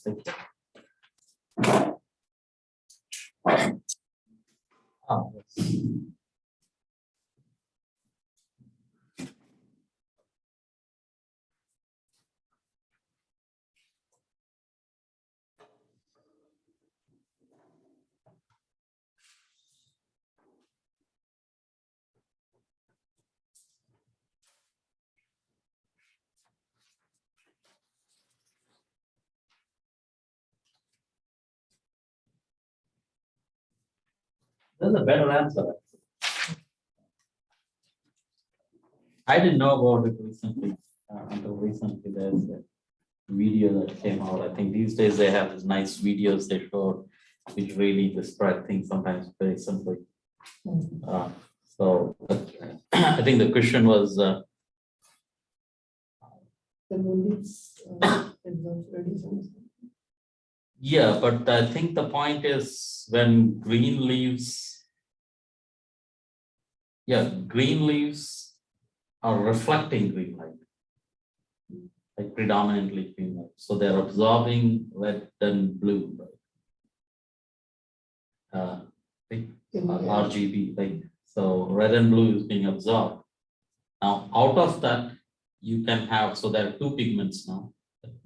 Thank you. Yes. That's a better answer. I didn't know about it recently. Until recently, there's a video that came out. I think these days they have these nice videos they show, which really describe things sometimes very simply. But I think the question was. The leaves Yeah, but I think the point is when green leaves. Yeah, green leaves are reflecting green light, like predominantly green light. So they're absorbing red and blue, right? RGB, like so red and blue is being absorbed. Now out of that, you can have, so there are two pigments now.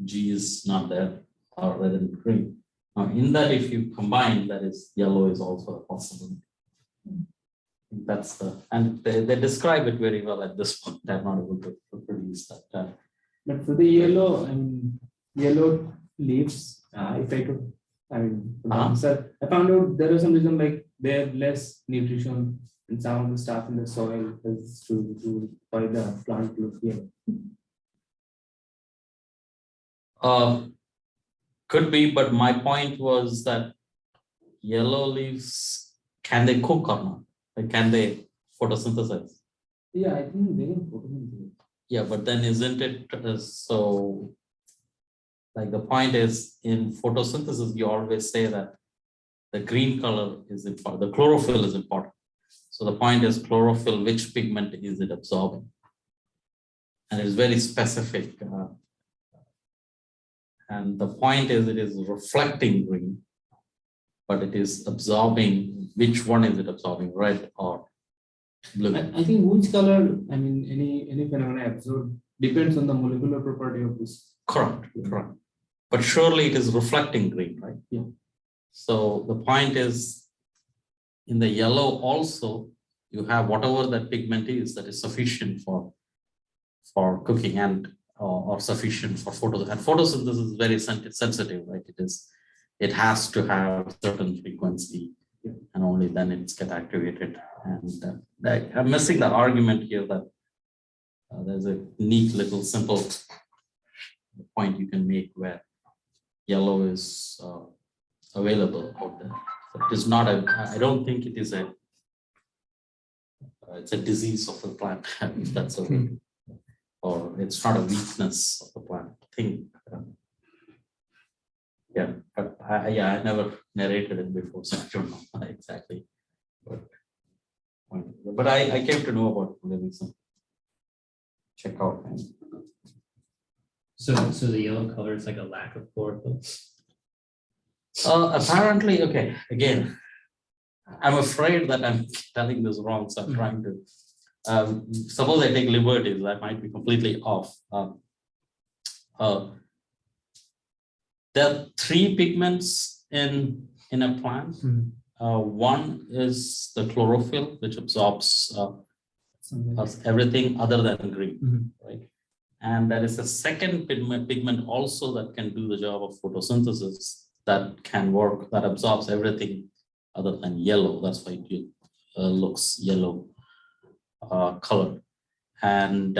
G is not there, or red and green. Now in that, if you combine, that is yellow is also a possibility. That's the, and they describe it very well at this point. I'm not able to produce that. But for the yellow, yellow leaves, if I could, sir, I found out there was some reason like they have less nutrition and some of the stuff in the soil is to why the plant look yellow. Could be, but my point was that yellow leaves, can they cook or not? Like, can they photosynthesize? Yeah, I think they can photosynthesize. Yeah, but then isn't it so? Like the point is in photosynthesis, you always say that the green color is important, the chlorophyll is important. So the point is chlorophyll, which pigment is it absorbing? And it's very specific. And the point is it is reflecting green, but it is absorbing, which one is it absorbing, red or blue? I think which color, any phenomena absorbed depends on the molecular property of this. Correct, correct. But surely it is reflecting green, right? Yeah. So the point is in the yellow also, you have whatever that pigment is that is sufficient for cooking and or sufficient for photosynthesis. And photosynthesis is very sensitive, right? It has to have certain frequency, and only then it's get activated. And I'm missing the argument here that there's a neat little simple point you can make where yellow is available out there. So it is not I don't think it is it's a disease of the plant, if that's a way. Or it's not a weakness of the plant. I think, yeah, but I never narrated it before, so I don't know exactly. But I came to know about maybe some check out. So the yellow color is like a lack of chlorophyll. Apparently, okay. Again, I'm afraid that I'm telling this wrong, so I'm trying to. Suppose I take liberties, I might be completely off. There are three pigments in a plant. One is the chlorophyll, which absorbs everything other than green, right? And there is a second pigment also that can do the job of photosynthesis, that can work, that absorbs everything other than yellow. That's why it looks yellow color. And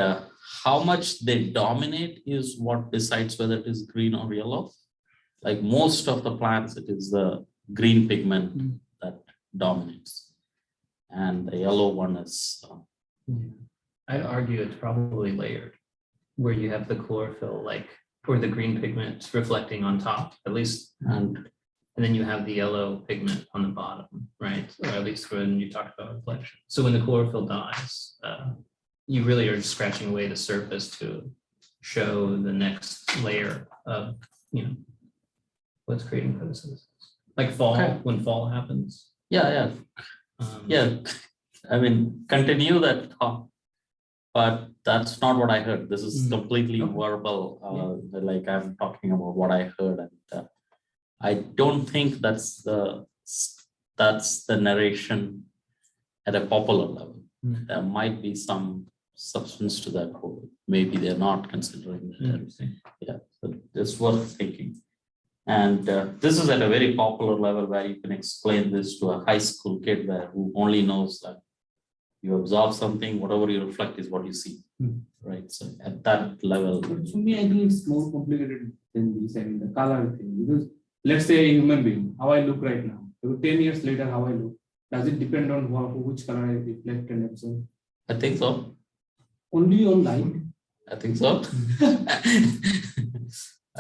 how much they dominate is what decides whether it is green or yellow. Like most of the plants, it is the green pigment that dominates, and the yellow one is. I'd argue it's probably layered, where you have the chlorophyll, like, or the green pigment reflecting on top, at least, and then you have the yellow pigment on the bottom, right? Or at least when you talk about reflection. So when the chlorophyll dies, you really are just scratching away the surface to show the next layer of, what's creating photosynthesis. Like fall, Okay. when fall happens. Yeah. Yeah. I mean, continue that thought, but that's not what I heard. This is completely Okay. verbal. Like I'm talking about what I heard, and I don't think that's the narration at a popular level. There might be some substance to that quote. Maybe they're not considering that. Interesting. Yeah, so it's worth thinking. And this is at a very popular level where you can explain this to a high school kid who only knows that you absorb something, whatever you reflect is what you see, right? So at that level. But to me, I think it's more complicated than this. I mean, the color thing. Because let's say a human being, how I look right now, 10 years later, how I look, does it depend on which color I reflect and absorb? I think so. Only on light? I think so.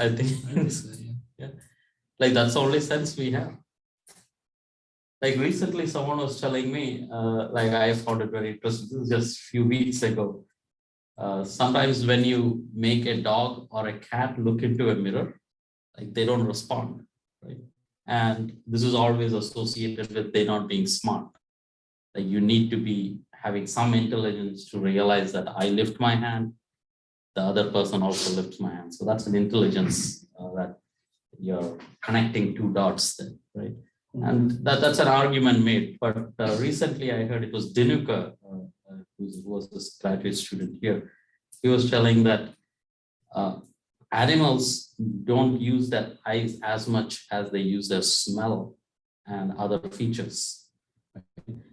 I think So, yeah. Like that's the only sense we have. Like recently someone was telling me, like I found it very interesting. This is just a few weeks ago. Sometimes when you make a dog or a cat look into a mirror, like they don't respond, right? And this is always associated with they not being smart. Like you need to be having some intelligence to realize that I lift my hand, the other person also lifts my hand. So that's an intelligence that you're connecting two dots then, right? And that's an argument made. But recently I heard it was Dinuka, who was this graduate student here. He was telling that animals don't use their eyes as much as they use their smell and other features.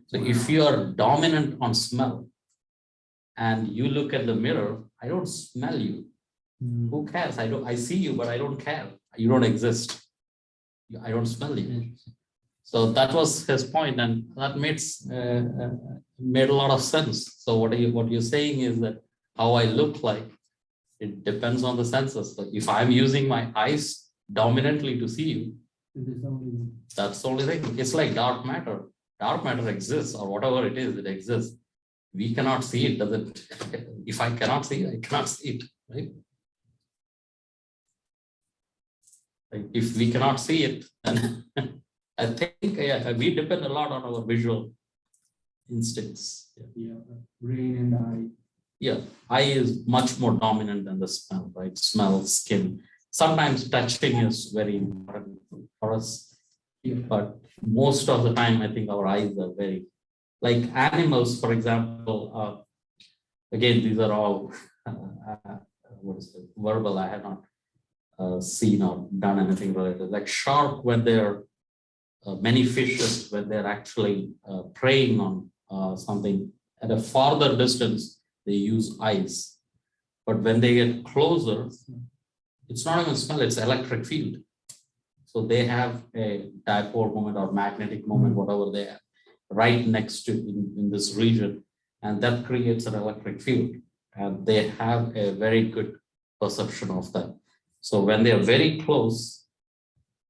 So if you are dominant on smell and you look at the mirror, I don't smell you. Who cares? I see you, but I don't care. You don't exist. I don't smell you. So that was his point, and that made a lot of sense. So what you're saying is that how I look like, it depends on the senses. So if I'm using my eyes dominantly to see you, that's the only thing. It's like dark matter. Dark matter exists, or whatever it is, it exists. We cannot see it, doesn't. If I cannot see it, I cannot see it, right? Like if we cannot see it, then I think we depend a lot on our visual instincts. Yeah, brain and eye. Yeah, eye is much more dominant than the smell, right? Smell, skin. Sometimes touching is very important for us, but most of the time, I think our eyes are very, like animals, for example. Again, these are all what is it? Verbal. I have not seen or done anything related. Like shark, when they're many fishes, when they're actually preying on something at a farther distance, they use eyes. But when they get closer, it's not even smell, it's electric field. So they have a dipole moment or magnetic moment, whatever they have, right next to in this region. And that creates an electric field. And they have a very good perception of that. So when they are very close,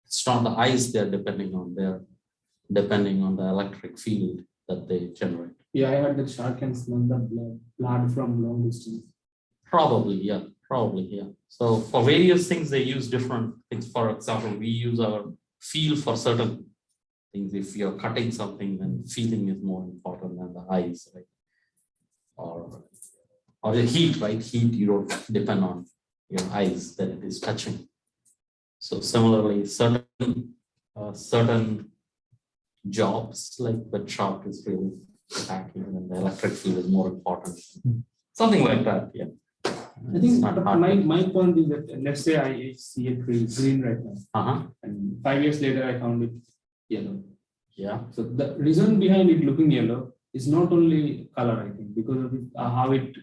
it's not the eyes they're depending on, they're depending on the electric field that they generate. Yeah, I heard that shark can smell the blood from long distance. Probably, yeah. So for various things, they use different things. For example, we use our feel for certain things. If you're cutting something, then feeling is more important than the eyes, right? Or the heat, right? Heat, you don't depend on your eyes, that it is touching. So similarly, certain jobs, like the shark is really attacking, and the electric field is more important. Something like that, yeah. I think my point is that let's say I see a tree green right now, and 5 years later I found it yellow. Yeah. So the reason behind it looking yellow is not only color, I think, because of how it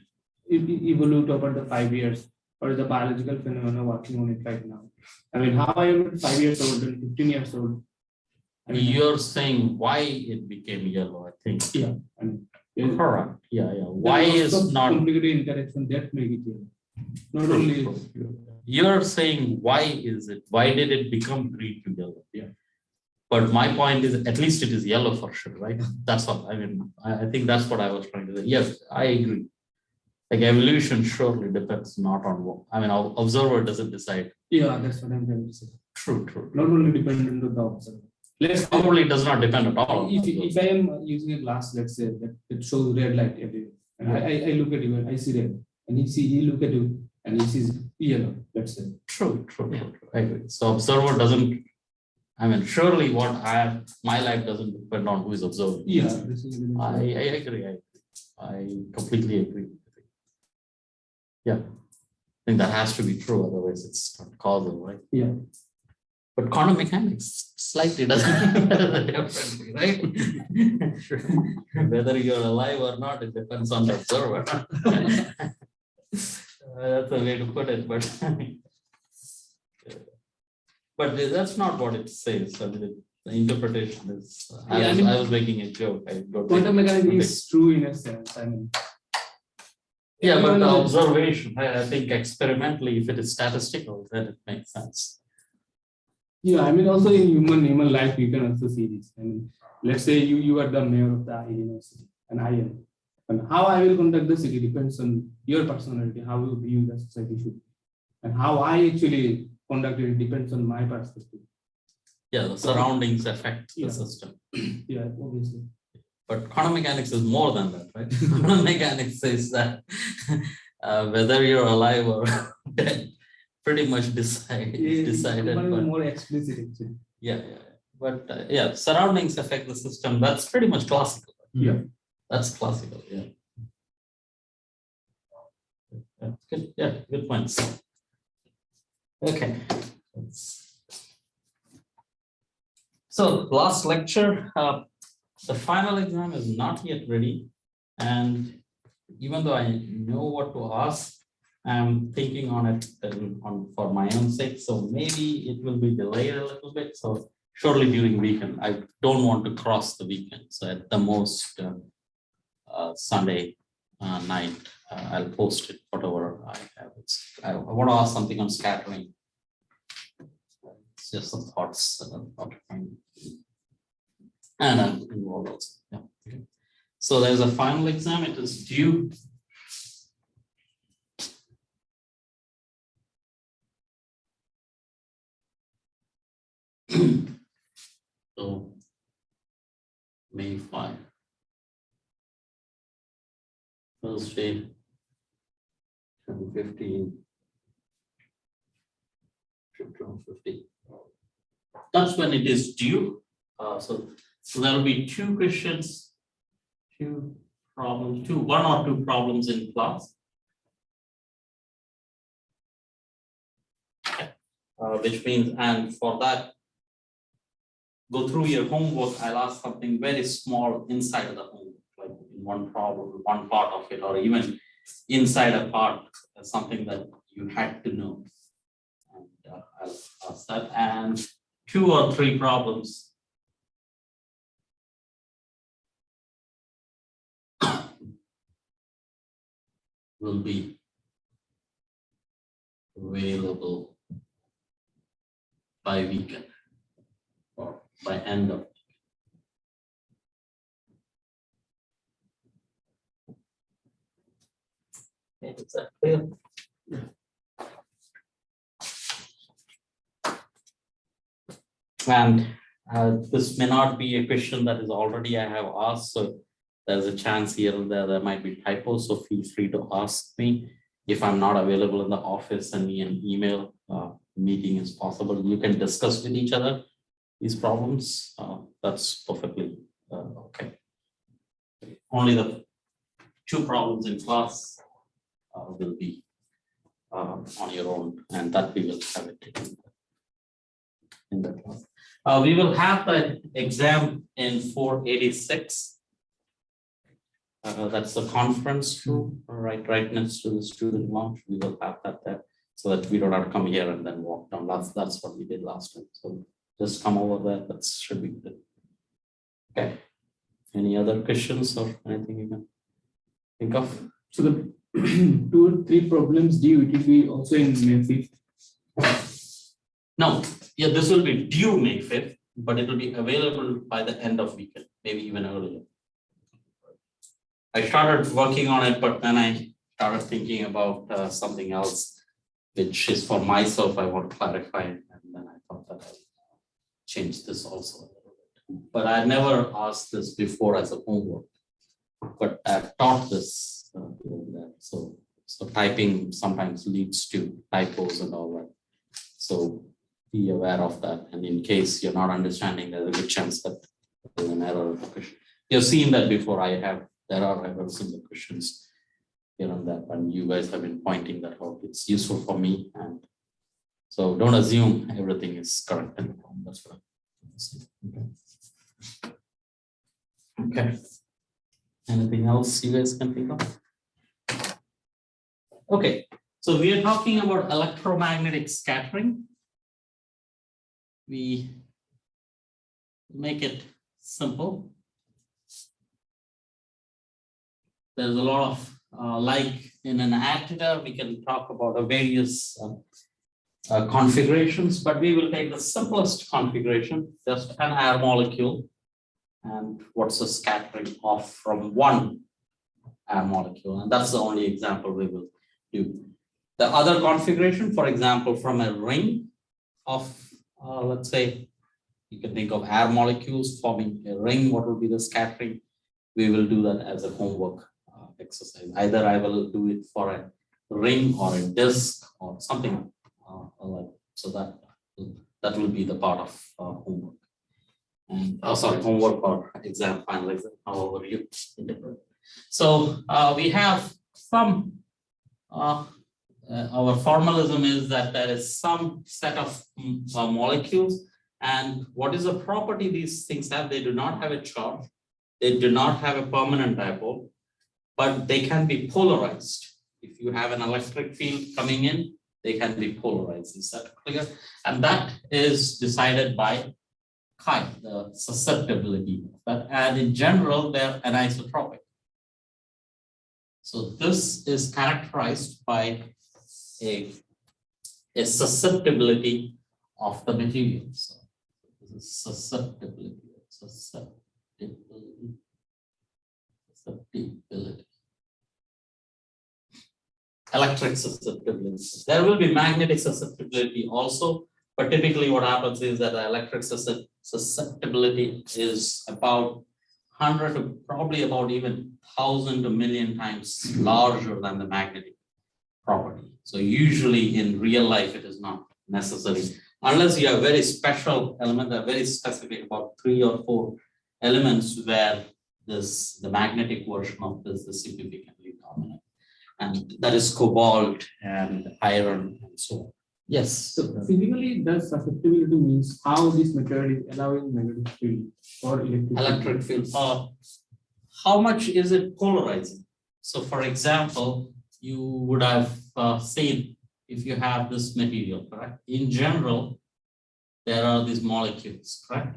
evolved over the 5 years, or the biological phenomena working on it right now. I mean, how I am 5 years old and 15 years old. I mean, you're saying why it became yellow, I think. Yeah. I mean, correct. Yeah. Why is not complicated interaction that make it yellow? Not only. You're saying why is it? Why did it become green to yellow? Yeah. But my point is, at least it is yellow for sure, right? That's all. I mean, I think that's what I was trying to say. Yes, I agree. Like evolution surely depends not on what, I mean, our observer doesn't decide. Yeah, that's what I'm trying to say. True, true. not only dependent on the observer. Let's Probably does not depend at all. if I am using a glass, let's say that it shows red light everywhere, and I look at you and I see red, and he look at you and he sees yellow, let's say. True, true, true. I agree. So observer doesn't, I mean, surely my life doesn't depend on who is observing. Yeah, this is I agree. I completely agree. Yeah, I think that has to be true. Otherwise, it's not causal, right? Yeah. But quantum mechanics slightly doesn't differently, right? Sure. Whether you're alive or not, it depends on the observer. That's a way to put it, but that's not what it says. I mean, the interpretation is. I was making a joke. Quantum mechanics is true in a sense. I mean. Yeah, but the observation, I think experimentally, if it is statistical, then it makes sense. Yeah, I mean, also in human life, you can also see this. I mean, let's say you are the mayor of the university, and I am. And how I will conduct the city depends on your personality, how you view the society should be. And how I actually conduct it depends on my perspective. Yeah, the surroundings affect the system. Yeah, obviously. But quantum mechanics is more than that, right? Quantum mechanics says that whether you're alive or dead, pretty much decided. But more explicit, actually. Yeah. But yeah, surroundings affect the system. That's pretty much classical. Yeah. That's classical. Yeah. Good. Yeah, good points. Okay. So last lecture, the final exam is not yet ready. And even though I know what to ask, I'm thinking on it for my own sake. So maybe it will be delayed a little bit. So surely during weekend, I don't want to cross the weekend. So at the most Sunday night, I'll post it, whatever I have. I want to ask something on scattering. It's just some thoughts that I'm not trying. And I'm involved also. Yeah. Okay. So there's a final exam. It is due. So May 5. Thursday, 10:15. 15. That's when it is due. So there will be two questions, one or two problems in class. Which means, and for that, go through your homework. I'll ask something very small inside of the homework, like in one problem, one part of it, or even inside a part, something that you had to know. And I'll ask that, and 2 or 3 problems will be available by weekend or by end of. Okay, is that clear? And this may not be a question that is already I have asked, so there's a chance here and there might be typos, so feel free to ask me. If I'm not available in the office, send me an email. Meeting is possible. You can discuss with each other these problems. That's perfectly okay. Only the 2 problems in class will be on your own, and that we will have it in the class. We will have the exam in 486. That's the conference room, right next to the student lounge. We will have that there, so that we don't have to come here and then walk down. That's what we did last time. So just come over there. That should be good. Okay. Any other questions or anything you can think of? So the 2 or 3 problems due, it will be also in May 5th. No, yeah, this will be due May 5th, but it will be available by the end of weekend, maybe even earlier. I started working on it, but then I started thinking about something else, which is for myself, I want to clarify. And then I thought that I'll change this also a little bit. But I never asked this before as a homework, but I've taught this so typing sometimes leads to typos and all that. So be aware of that. And in case you're not understanding, there's a good chance that there's an error in the question. You've seen that before. There are errors in the questions here and that, and you guys have been pointing that out. It's useful for me. And so don't assume everything is correct in the form. That's what I'm saying. Okay. Anything else you guys can think of? Okay, so we are talking about electromagnetic scattering. We make it simple. There's a lot of, like in an antenna, we can talk about various configurations, but we will take the simplest configuration, just an air molecule. And what's the scattering off from one air molecule? And that's the only example we will do. The other configuration, for example, from a ring of, let's say, you can think of air molecules forming a ring, what will be the scattering? We will do that as a homework exercise. Either I will do it for a ring or a disc or something like so that will be the part of homework. And homework or exam finalization, however you interpret. So we have some. Our formalism is that there is some set of molecules, and what is the property these things have? They do not have a charge, they do not have a permanent dipole, but they can be polarized. If you have an electric field coming in, they can be polarized. Is that clear? And that is decided by chi, the susceptibility. But and in general, they're anisotropic. So this is characterized by a susceptibility of the material. So this is susceptibility. Electric susceptibility. There will be magnetic susceptibility also, but typically what happens is that the electric susceptibility is about 100 to probably about even 1,000 to 1,000,000 times larger than the magnetic property. So usually in real life, it is not necessary unless you have very special elements that are very specific, about 3 or 4 elements where the magnetic version of this is significantly dominant. And that is cobalt and iron and so on. Yes. So physically, the susceptibility means how this material is allowing magnetic field or electric field. How much is it polarizing? So for example, you would have seen if you have this material, correct? In general, there are these molecules, correct?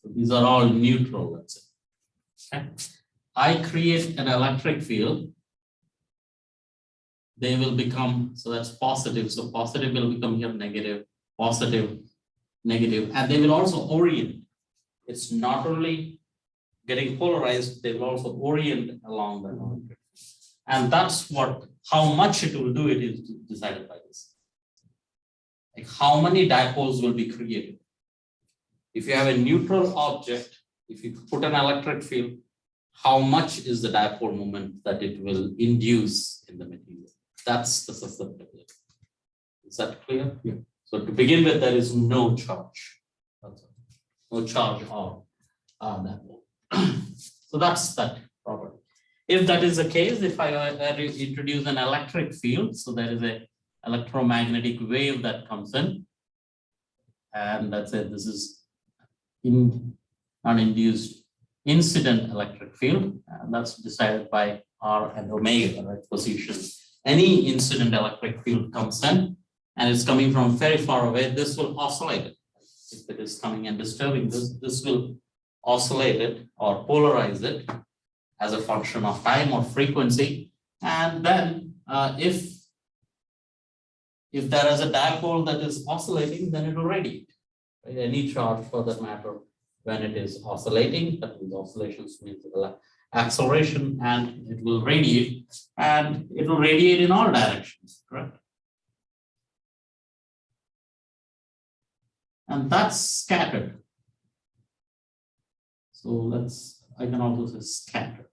So these are all neutral, let's say. Okay. I create an electric field. They will become, so that's positive. So positive will become here negative, positive, negative, and they will also orient. It's not only getting polarized, they will also orient along the electric. And that's how much it will do it is decided by this. Like how many dipoles will be created. If you have a neutral object, if you put an electric field, how much is the dipole moment that it will induce in the material? That's the susceptibility. Is that clear? Yeah. So to begin with, there is no charge. No charge on dipole. So that's that property. If that is the case, if I introduce an electric field, so there is a electromagnetic wave that comes in, and let's say this is uninduced incident electric field, and that's decided by R and omega, right, position. Any incident electric field comes in, and it's coming from very far away, this will oscillate it. If it is coming and disturbing this will oscillate it or polarize it as a function of time or frequency. And then if there is a dipole that is oscillating, then it will radiate. Right? Any charge for that matter, when it is oscillating, that means oscillations means acceleration, and it will radiate, and it will radiate in all directions, correct? and that's scattered. So I can also say scattered.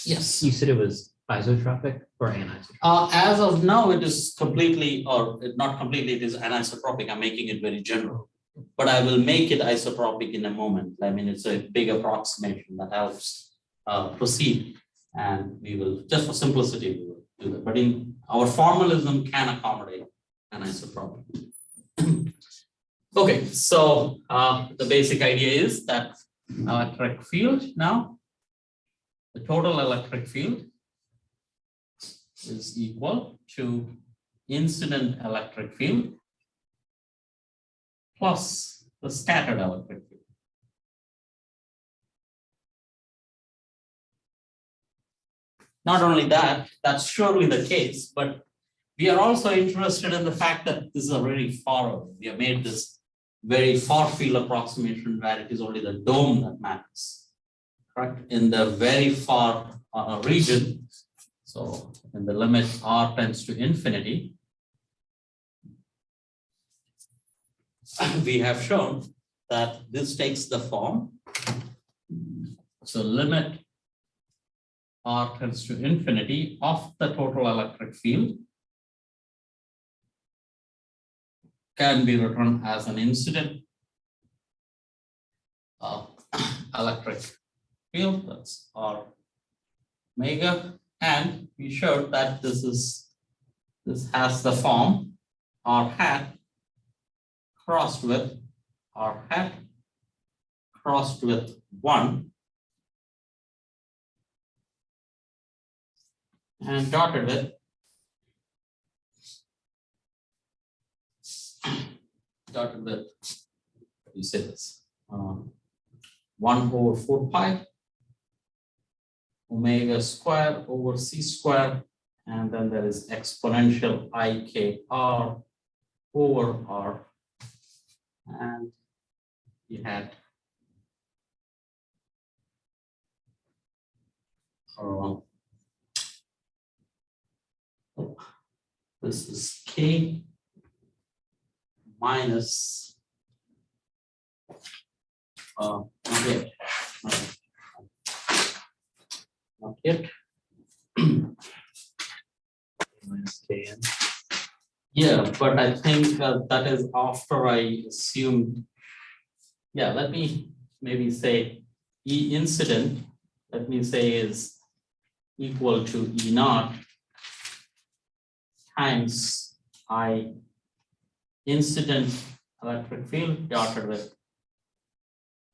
Yes. You said it was isotropic or anisotropic? As of now, it is completely, or not completely, it is anisotropic. I'm making it very general. But I will make it isotropic in a moment. I mean, it's a big approximation that helps proceed. And we will, just for simplicity, we will do that. But in our formalism can accommodate anisotropic. Okay, so the basic idea is that electric field now, the total electric field is equal to incident electric field plus the scattered electric field. Not only that, that's surely the case, but we are also interested in the fact that this is a very far away. We have made this very far field approximation where it is only the dome that matters, correct? In the very far region, so in the limit r tends to infinity, we have shown that this takes the form. So limit r tends to infinity of the total electric field can be written as an incident electric field, that's r omega, and we showed that this has the form r hat crossed with r hat crossed with 1 and dotted with what do you say this 1 over 4 pi omega square over c square, and then there is exponential ikr over r, and we had this is k minus not yet. Minus kn. Yeah, but I think that is after I assumed. Yeah, let me maybe say E incident, let me say is equal to E naught times I incident electric field dotted with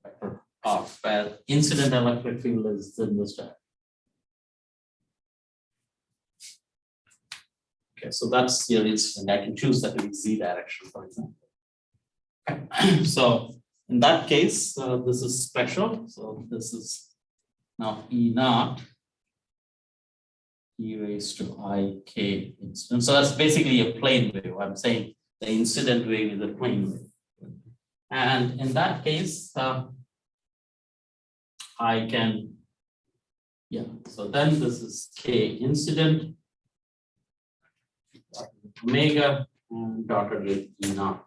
vector r, where incident electric field is in this direction. Okay, so that's your incident. I can choose that in z direction, for example. Okay. So in that case, this is special. So this is now E naught e raised to I k incident. So that's basically a plane wave. I'm saying the incident wave is a plane wave. And in that case, I can, yeah, so then this is k incident omega and dotted with E naught.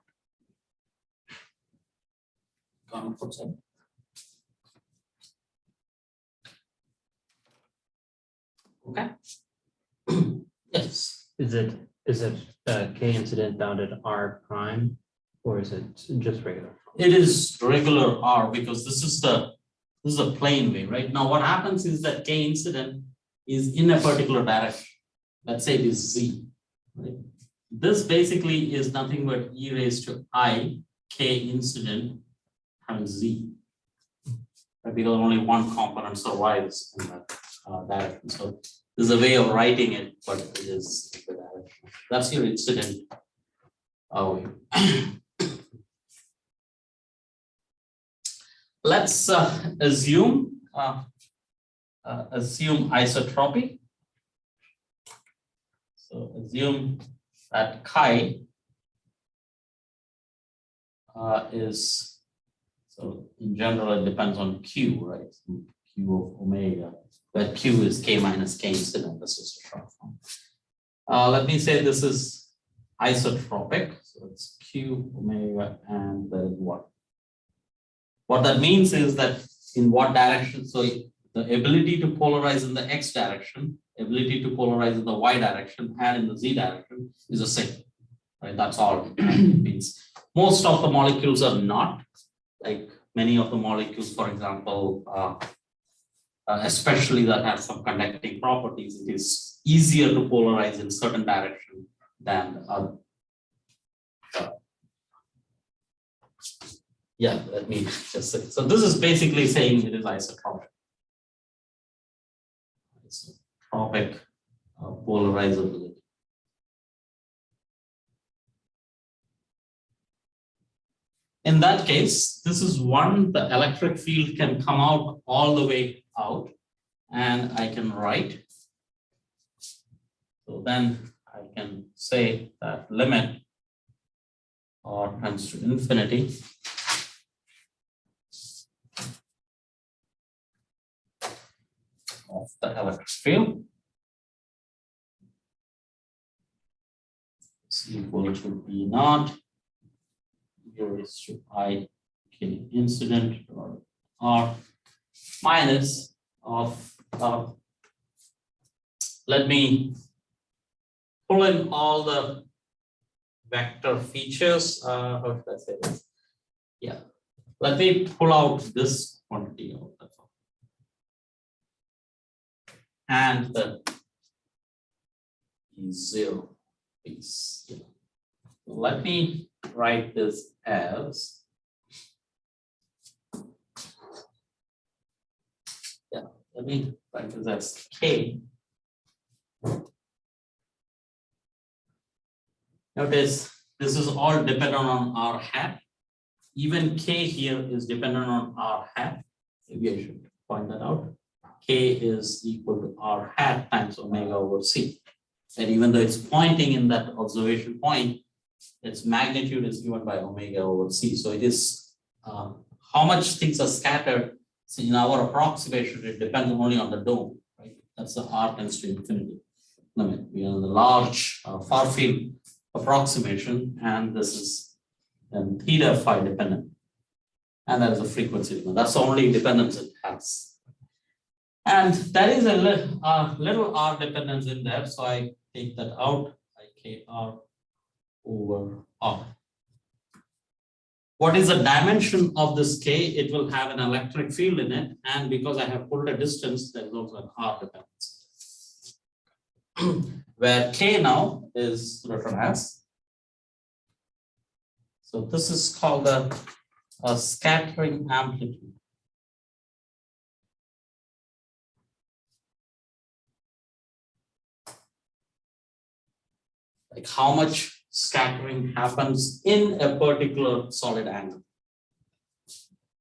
Okay. Yes. Is it k incident bounded r prime, or is it just regular? It is regular r because this is a plane wave, right? Now what happens is that k incident is in a particular direction. Let's say it is z, right? This basically is nothing but e raised to I k incident times z, right? Because only one component survives in that direction. So there's a way of writing it, but it is the direction. That's your incident wave. Let's assume isotropy. So assume that chi is, so in general it depends on q, right? Q of omega, where q is k minus k incident, that's just a short form. Let me say this is isotropic. So it's Q omega and there is 1. What that means is that in what direction, so the ability to polarize in the X direction, ability to polarize in the Y direction and in the Z direction is the same, right? That's all it means. Most of the molecules are not, like many of the molecules, for example, especially that have some conducting properties, it is easier to polarize in certain direction than other. Yeah, let me just say. So this is basically saying it is isotropic. Isotropic polarizability. In that case, this is one, the electric field can come out all the way out, and I can write. So then I can say that limit R tends to infinity of the electric field is equal to B naught raised to I K incident or R minus of let me pull in all the vector features. How should I say this? Yeah, let me pull out this quantity out. And the zero piece. Yeah. Let me write this as, yeah, let me write this as K. Notice this is all dependent on R hat. Even K here is dependent on R hat. Maybe I should point that out. K is equal to R hat times omega over C. And even though it's pointing in that observation point, its magnitude is given by omega over C. So it is how much things are scattered. So in our approximation, it depends only on the dome, right? That's the R tends to infinity limit. We are in the large far field approximation, and this is then theta phi dependent. And that is a frequency dependent. That's the only dependence it has. And there is a little R dependence in there. So I take that out, IKR over R. What is the dimension of this K? It will have an electric field in it. And because I have pulled a distance, there is also an R dependence. Where K now is written as. So this is called a scattering amplitude. Like how much scattering happens in a particular solid angle.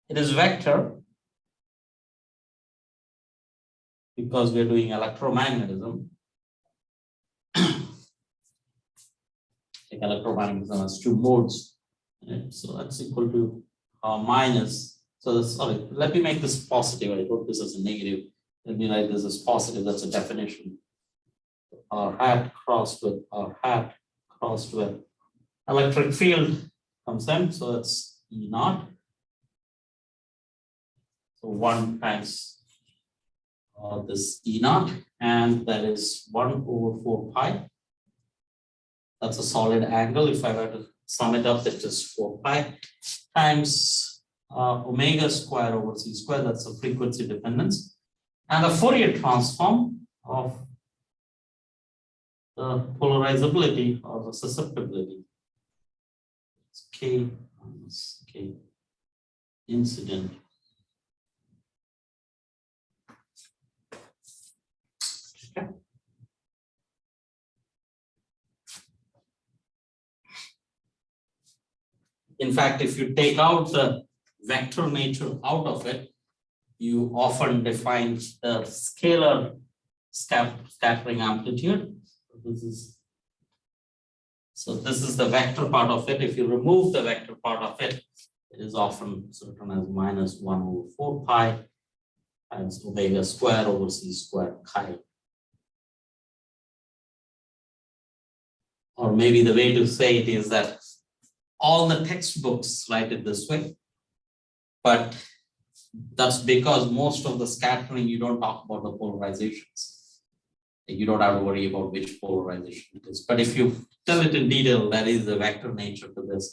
It is vector because we are doing electromagnetism. Like electromagnetism has two modes, right? So that's equal to minus. So sorry, let me make this positive. I wrote this as a negative. Let me write this as positive. That's a definition. R hat crossed with R hat crossed with electric field comes in. So that's E naught. So 1 times this E naught, and that is 1 over 4 pi. That's a solid angle. If I were to sum it up, it is 4 pi times omega square over C square. That's a frequency dependence. And the Fourier transform of the polarizability or the susceptibility. It's K minus K incident. Okay. In fact, if you take out the vector nature out of it, you often define the scalar scattering amplitude. So this is the vector part of it. If you remove the vector part of it, it is often written as minus 1 over 4 pi times omega square over C square chi. or maybe the way to say it is that all the textbooks write it this way, but that's because most of the scattering, you don't talk about the polarizations. You don't have to worry about which polarization it is. But if you tell it in detail, there is a vector nature to this.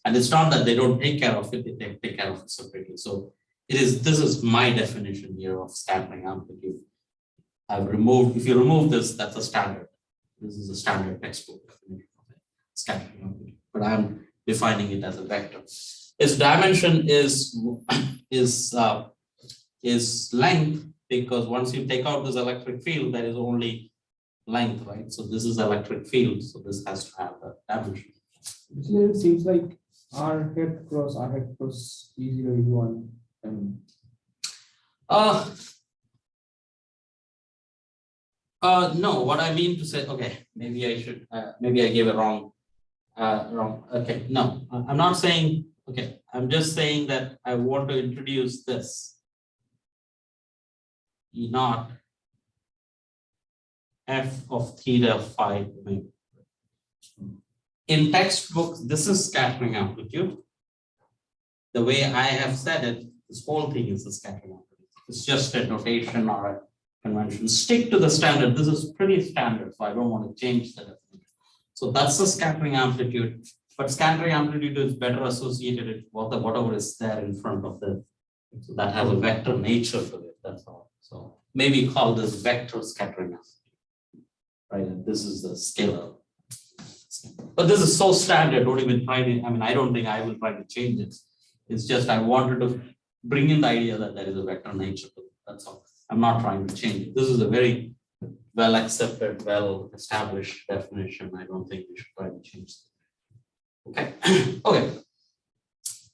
And it's not that they don't take care of it, they take care of it separately. So this is my definition here of scattering amplitude. I've removed, if you remove this, that's a standard. This is a standard textbook definition of it, scattering amplitude. But I'm defining it as a vector. Its dimension is length, because once you take out this electric field, there is only length, right? So this is electric field, so this has to have the dimension. It seems like R hat cross E0 E1. No, what I mean to say, okay, maybe I should, maybe I gave it wrong. Okay, no, I'm not saying, okay, I'm just saying that I want to introduce this E naught F of theta phi. In textbooks, this is scattering amplitude. The way I have said it, this whole thing is the scattering amplitude. It's just a notation or a convention. Stick to the standard. This is pretty standard, so I don't want to change the definition. So that's the scattering amplitude. But scattering amplitude is better associated with whatever is there in front of the. So that has a vector nature to it. That's all. So maybe call this vector scattering amplitude. Right, and this is the scalar. But this is so standard, don't even try to, I mean, I don't think I will try to change it. It's just I wanted to bring in the idea that there is a vector nature to it. That's all. I'm not trying to change it. This is a very well accepted, well established definition. I don't think we should try to change it. Okay. Okay.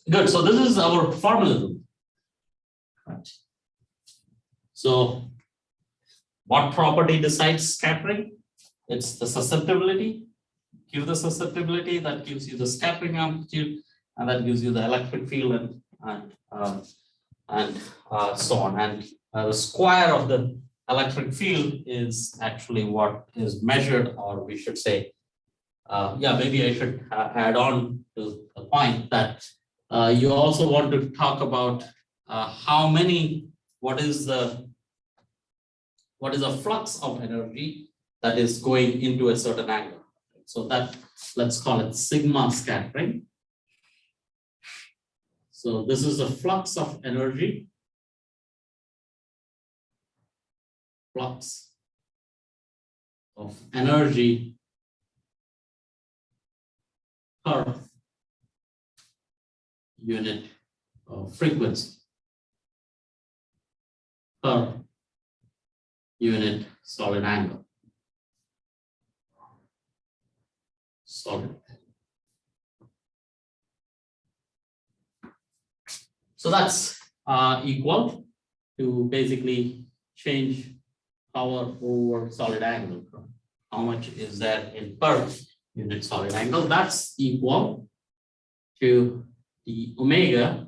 Good. So this is our formalism. Right. So what property decides scattering? It's the susceptibility. Give the susceptibility, that gives you the scattering amplitude, and that gives you the electric field and so on. And the square of the electric field is actually what is measured, or we should say, yeah, maybe I should add on to the point that you also want to talk about what is a flux of energy that is going into a certain angle. So that, let's call it sigma scattering. So this is a flux of energy. Flux of energy per unit of frequency per unit solid angle. Solid. So that's equal to basically change power over solid angle. How much is that in per unit solid angle? That's equal to the omega.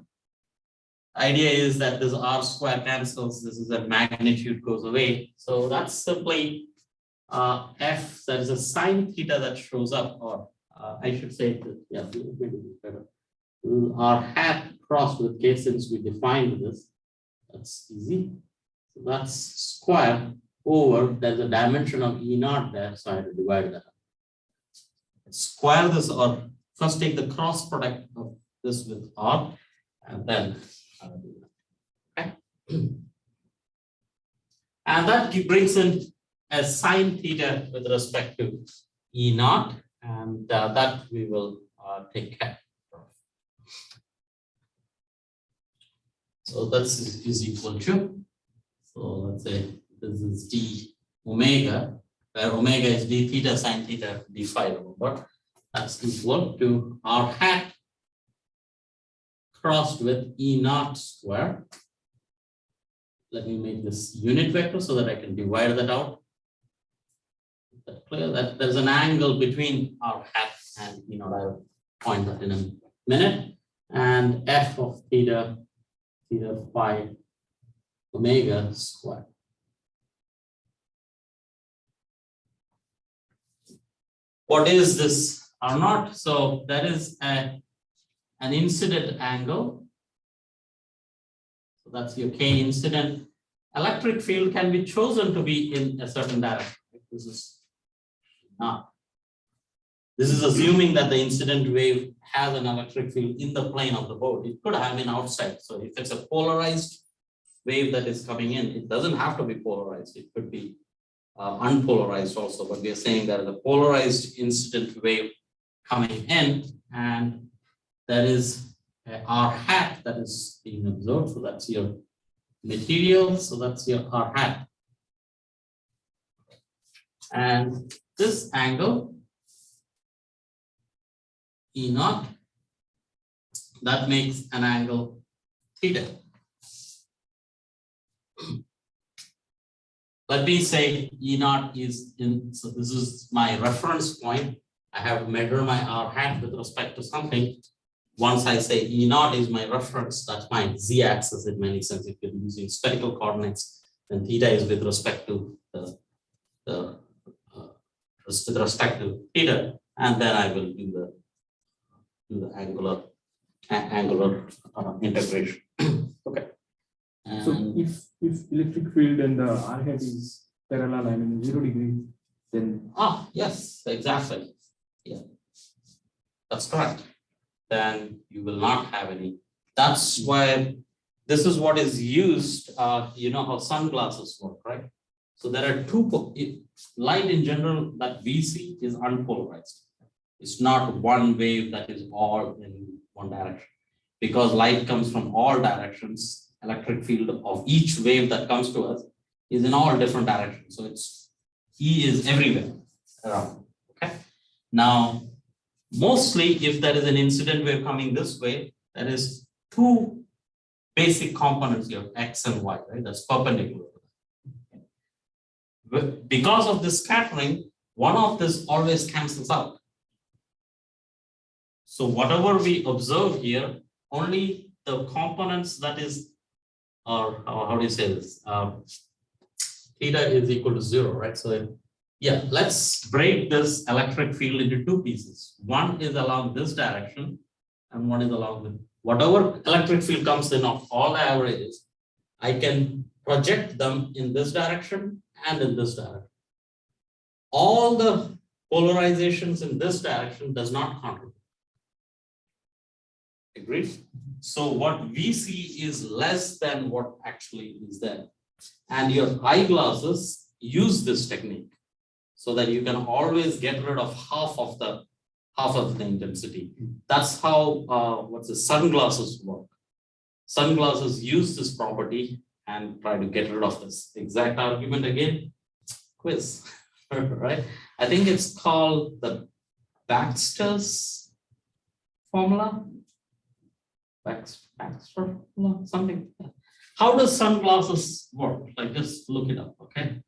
Idea is that this R square cancels, this is that magnitude goes away. So that's simply F, that is a sine theta that shows up, or I should say, yeah, maybe better. R hat crossed with K, since we defined this, that's easy. So that's square over, there's a dimension of E naught there, so I have to divide that up. Square this, or first take the cross product of this with R, and then okay. And that brings in a sine theta with respect to E naught, and that we will take care of. So that's is equal to, so let's say this is d omega, where omega is d theta sine theta d phi, remember? That's equal to R hat crossed with E naught square. Let me make this unit vector so that I can divide that out. Is that clear? That there's an angle between R hat and E naught. I'll point that in a minute. And F of theta phi omega square. what is this or not? So that is an incident angle. So that's your K incident. Electric field can be chosen to be in a certain direction. This is not. This is assuming that the incident wave has an electric field in the plane of the board. It could have been outside. So if it's a polarized wave that is coming in, it doesn't have to be polarized. It could be unpolarized also, but we are saying that the polarized incident wave coming in, and there is R hat that is being observed. So that's your material. So that's your R hat. And this angle E naught, that makes an angle theta. Let me say E naught is in, so this is my reference point. I have measured my R hat with respect to something. Once I say E naught is my reference, that's my Z axis in many sense. If you're using spherical coordinates, then theta is with respect to with respect to theta, and then I will do the angular integration. Okay. So if electric field and the R hat is parallel, I mean 0 degree, then yes, exactly. Yeah, that's correct. Then you will not have any. That's why this is what is used. You know how sunglasses work, right? So there are two. Light in general that we see is unpolarized. It's not one wave that is all in one direction, because light comes from all directions. Electric field of each wave that comes to us is in all different directions. So it's E is everywhere around. Okay. Now, mostly if there is an incident wave coming this way, there is two basic components here, X and Y, right? That's perpendicular. Because of this scattering, one of this always cancels out. So whatever we observe here, only the components that is, or how do you say this? Theta is equal to 0, right? So yeah, let's break this electric field into two pieces. One is along this direction, and one is along the, whatever electric field comes in of all the averages, I can project them in this direction and in this direction. All the polarizations in this direction does not contribute. Agreed? So what we see is less than what actually is there. And your eyeglasses use this technique so that you can always get rid of half of the intensity. That's how what's the sunglasses work. Sunglasses use this property and try to get rid of this exact argument again. Quiz, right? I think it's called the Baxter's formula. Baxter, no, something. How does sunglasses work? Like, just look it up, okay?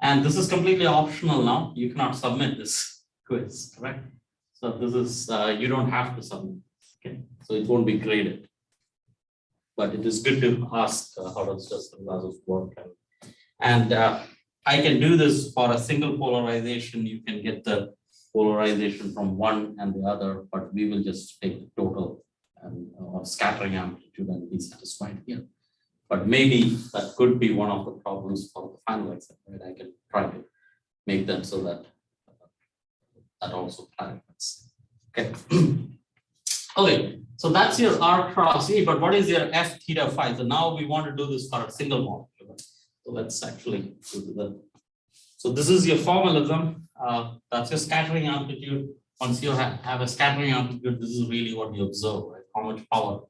And this is completely optional now. You cannot submit this quiz, correct? So this is, you don't have to submit, okay? So it won't be graded. But it is good to ask how does sunglasses work. And I can do this for a single polarization. You can get the polarization from one and the other, but we will just take the total or scattering amplitude and be satisfied here. But maybe that could be one of the problems for the final exam, right? I can try to make that so that that also clarifies. Okay. Okay, so that's your R cross E, but what is your F theta phi? So now we want to do this for a single molecule. So let's actually go to the. So this is your formalism. That's your scattering amplitude. Once you have a scattering amplitude, this is really what you observe, right? How much power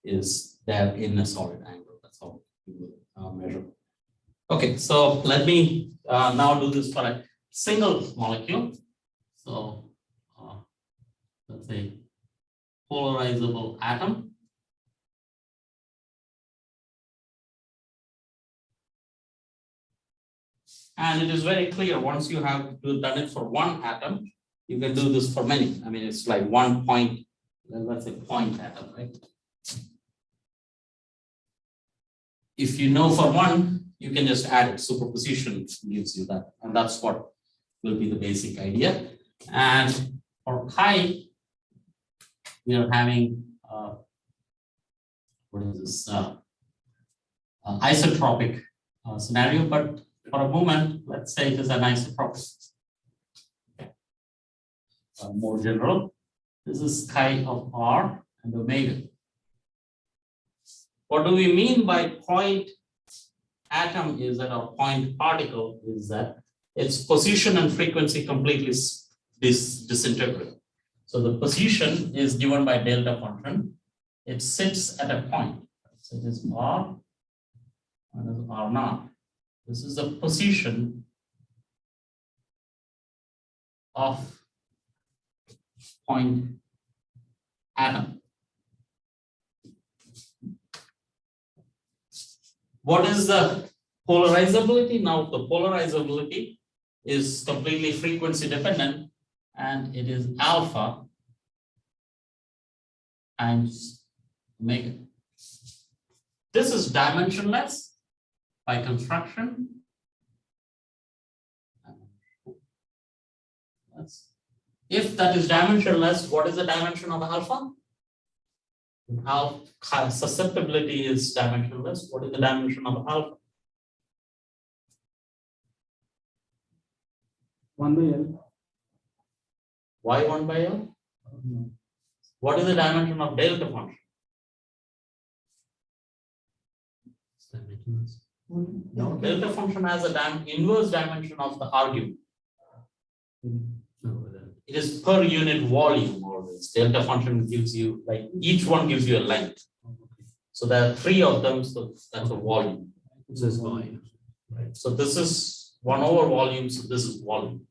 is there in a solid angle. That's how you will measure. Okay, so let me now do this for a single molecule. So let's say polarizable atom. And it is very clear once you have done it for one atom, you can do this for many. I mean, it's like 1 point, let's say point atom, right? If you know for one, you can just add it. Superposition gives you that. And that's what will be the basic idea. And for chi, we are having what is this isotropic scenario, but for a moment, let's say it is an isotropic. More general, this is chi of r and omega. What do we mean by point atom is that, or point particle is that its position and frequency completely disintegrate. So the position is given by delta function. It sits at a point. So it is r minus r naught. This is the position of point atom. What is the polarizability? Now the polarizability is completely frequency dependent, and it is alpha times omega. This is dimensionless by construction. If that is dimensionless, what is the dimension of alpha? Alpha susceptibility is dimensionless. What is the dimension of alpha? 1 by L. Why 1 by L? What is the dimension of delta function? No, delta function has a inverse dimension of the argument. It is per unit volume always. Delta function gives you, like, each one gives you a length. So there are 3 of them, so that's a volume. This is volume. Right. So this is 1 over volume, so this is volume.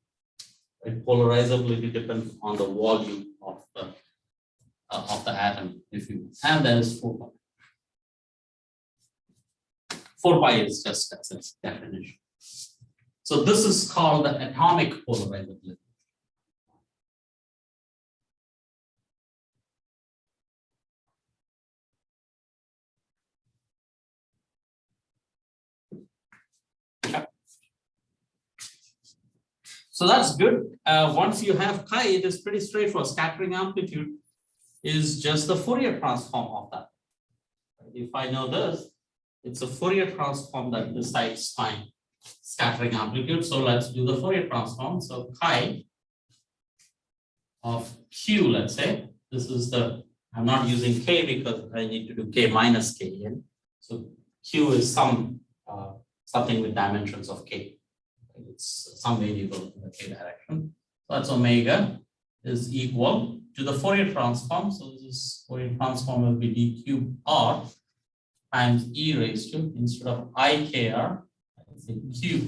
Right. Polarizability depends on the volume of the atom, if you, and there is 4 pi. 4 pi is just as its definition. So this is called the atomic polarizability. So that's good. Once you have chi, it is pretty straightforward. Scattering amplitude is just the Fourier transform of that. If I know this, it's a Fourier transform that decides my scattering amplitude. So let's do the Fourier transform. So chi of q, let's say, this is the, I'm not using k because I need to do k minus k in. So q is something with dimensions of k. It's some variable in the k direction. So that's omega is equal to the Fourier transform. So this is Fourier transform will be d cube r times e raised to, instead of ikr, I say q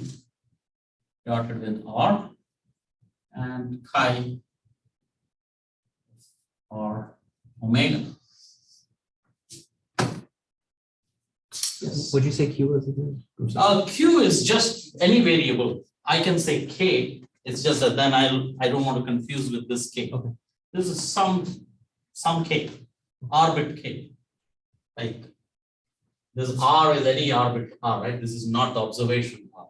dotted with r and chi or omega. Would you say Q was again? Q is just any variable. I can say k. It's just that then I don't want to confuse with this k. Okay. This is some k, r bit k. Like this r is any r bit r, right? This is not the observation r.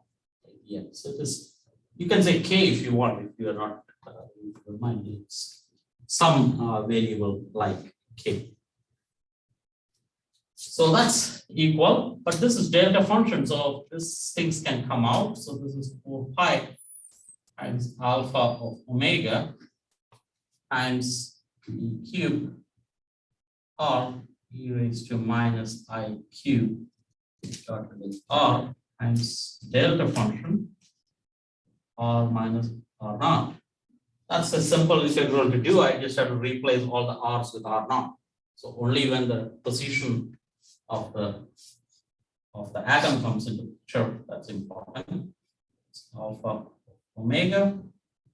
Yeah. So it is. You can say k if you want. If you are not, you mind, it's some variable like k. So that's equal, but this is delta function, so these things can come out. So this is 4 pi times alpha of omega times e cube r e raised to minus I cube dotted with r times delta function r minus r naught. That's a simple integral to do. I just have to replace all the r's with r naught. So only when the position of the atom comes into picture, that's important. It's alpha omega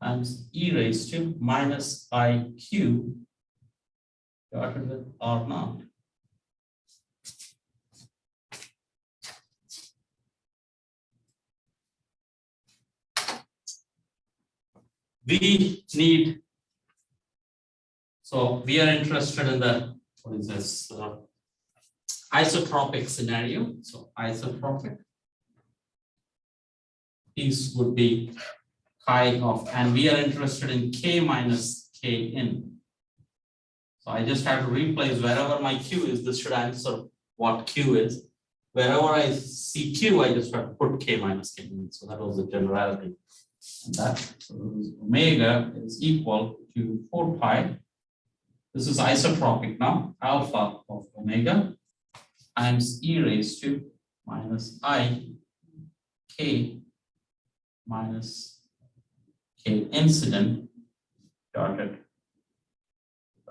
times e raised to minus I cube dotted with r naught. We need, so we are interested in the, what is this? Isotropic scenario. So isotropic, these would be pi of, and we are interested in K minus K in. So I just have to replace wherever my Q is, this should answer what Q is. Wherever I see Q, I just have to put K minus K in. So that was the generality. And that, so omega is equal to 4 pi. This is isotropic now, alpha of omega times e raised to minus I K minus K incident dotted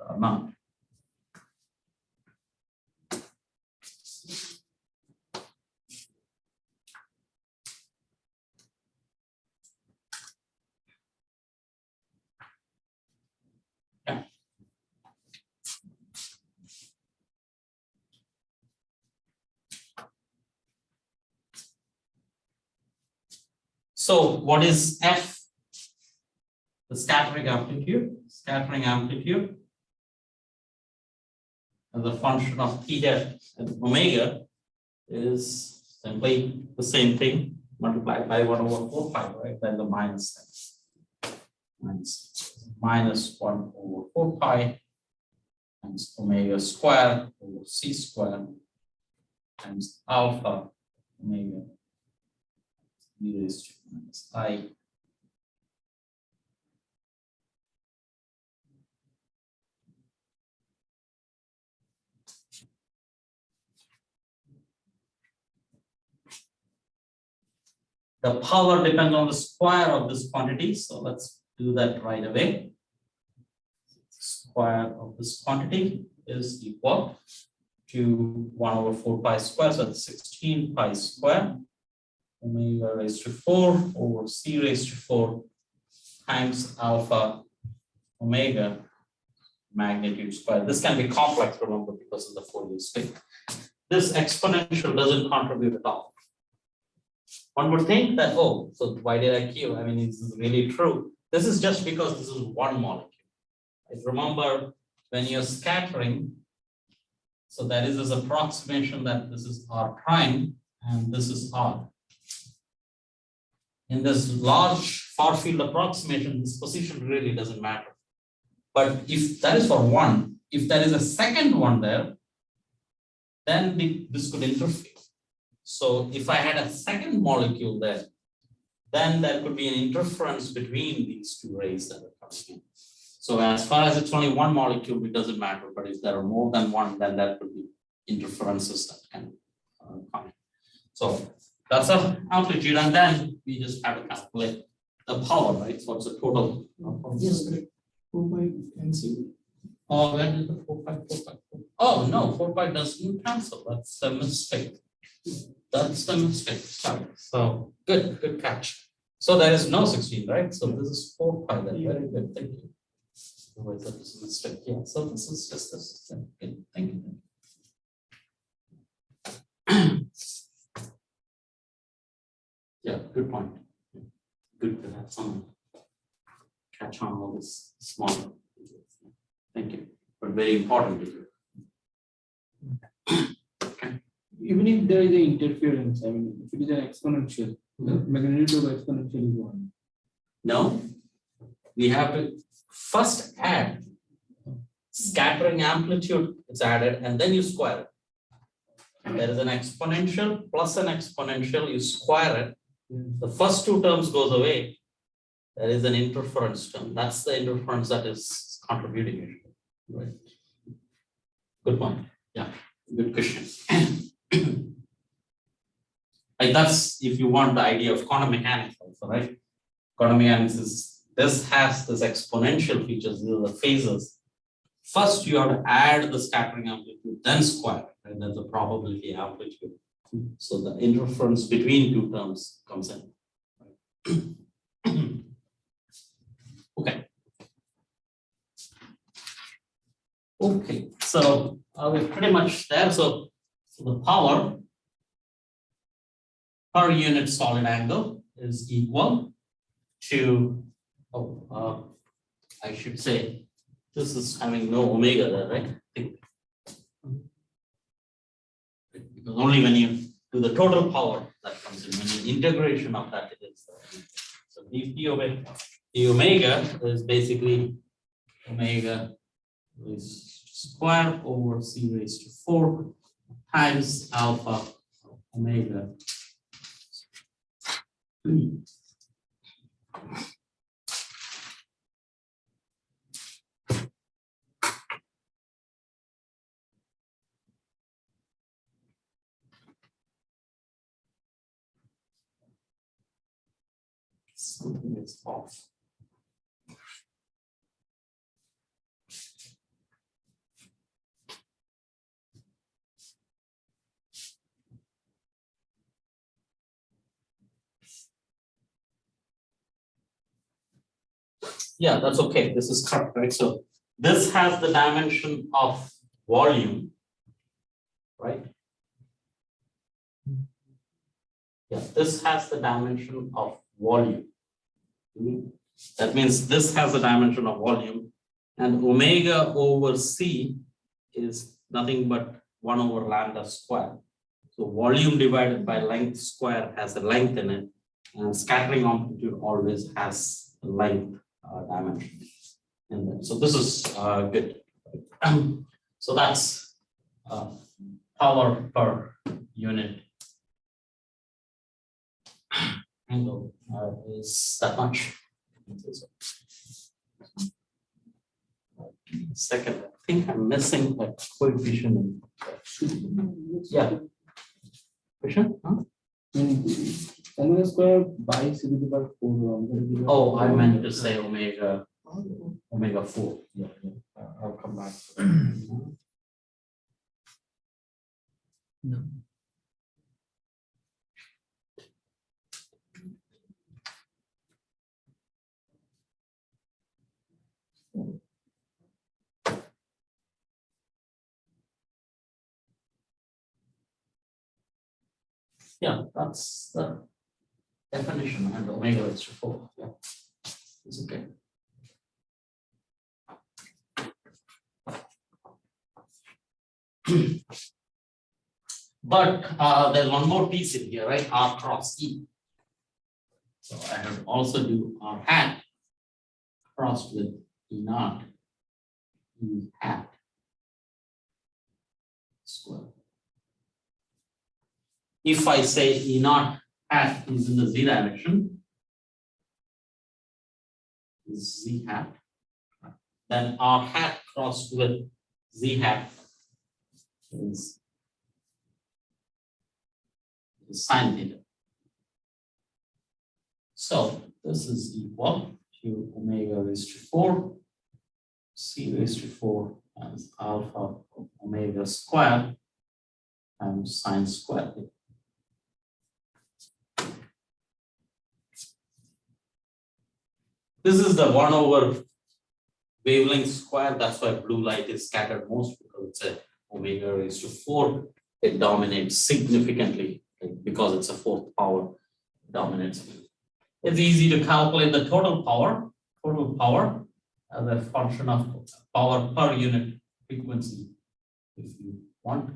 amount. So what is F? The scattering amplitude. Scattering amplitude as a function of theta and omega is simply the same thing multiplied by 1 over 4 pi, right? Then the minus minus 1 over 4 pi times omega square over c square times alpha omega e raised to minus I. The power depends on the square of this quantity, so let's do that right away. Square of this quantity is equal to 1 over 4 pi square, so that's 16 pi square. Omega raised to 4 over c raised to 4 times alpha omega magnitude square. This can be complex, remember, because of the Fourier space. This exponential doesn't contribute at all. One would think that, oh, so why did I Q? I mean, this is really true. This is just because this is one molecule. Right? Remember, when you're scattering, so that is this approximation that this is R prime and this is R. In this large far field approximation, this position really doesn't matter. But if that is for one, if there is a second one there, then this could interfere. So if I had a second molecule there, then there could be an interference between these two rays that are coming in. So as far as it's only one molecule, it doesn't matter. But if there are more than one, then that could be interferences that can come in. So that's the amplitude, and then we just have to calculate the power, right? So what's the total? Yes, 4 pi cancel. Oh, where did the 4 pi, 4 pi, 4 pi? Oh no, 4 pi doesn't cancel. That's a mistake. That's the mistake. Sorry. So good catch. So there is no 16, right? So this is 4 pi. Then very good. Thank you. Otherwise, that is a mistake. Yeah. So this is just this. Good. Thank you. Yeah. Good point. Good to have someone catch on all this small. Thank you. But very important to do. Even if there is an interference, I mean, if it is an exponential, the magnitude of exponential is 1. No, we have to first add scattering amplitude, it's added, and then you square it. There is an exponential plus an exponential, you square it. The first two terms goes away. There is an interference term. That's the interference that is contributing it. Right. Good point. Yeah, good question. Like that's if you want the idea of quantum mechanics also, right? Quantum mechanics is this has this exponential features, these are the phases. First, you have to add the scattering amplitude, then square, and then the probability amplitude. So the interference between two terms comes in. Okay. Okay, so we're pretty much there. So the power per unit solid angle is equal to, I should say, this is having no omega there, right? Because only when you do the total power that comes in, when you integration of that, it is. So So d omega is basically omega raised square over c raised to 4 times alpha omega 3. Something is off. Yeah, that's okay. This is correct, right? So this has the dimension of volume, right? Yeah, this has the dimension of volume. That means this has the dimension of volume, and omega over c is nothing but 1 over lambda square. So volume divided by length square has a length in it, and scattering amplitude always has a length dimension in there. So this is good. So that's power per unit angle is that much. Second, I think I'm missing a coefficient. Yeah. Question? Huh? Omega square by c to the power 4. Oh, I meant to say omega 4. Yeah, I'll come back to that. No. Yeah, that's the definition, and omega is 4. Yeah, it's okay. But there's one more piece in here, right? R cross E. So I have to also do R hat crossed with E naught, E hat square. If I say E naught hat is in the z direction, z hat, then R hat crossed with z hat is sine theta. So this is equal to omega raised to 4, c raised to 4 times alpha of omega square times sine square theta. This is the 1 over wavelength square. That's why blue light is scattered most, because it's a omega raised to 4. It dominates significantly because it's a 4th power. Dominates. It's easy to calculate the total power as a function of power per unit frequency if you want.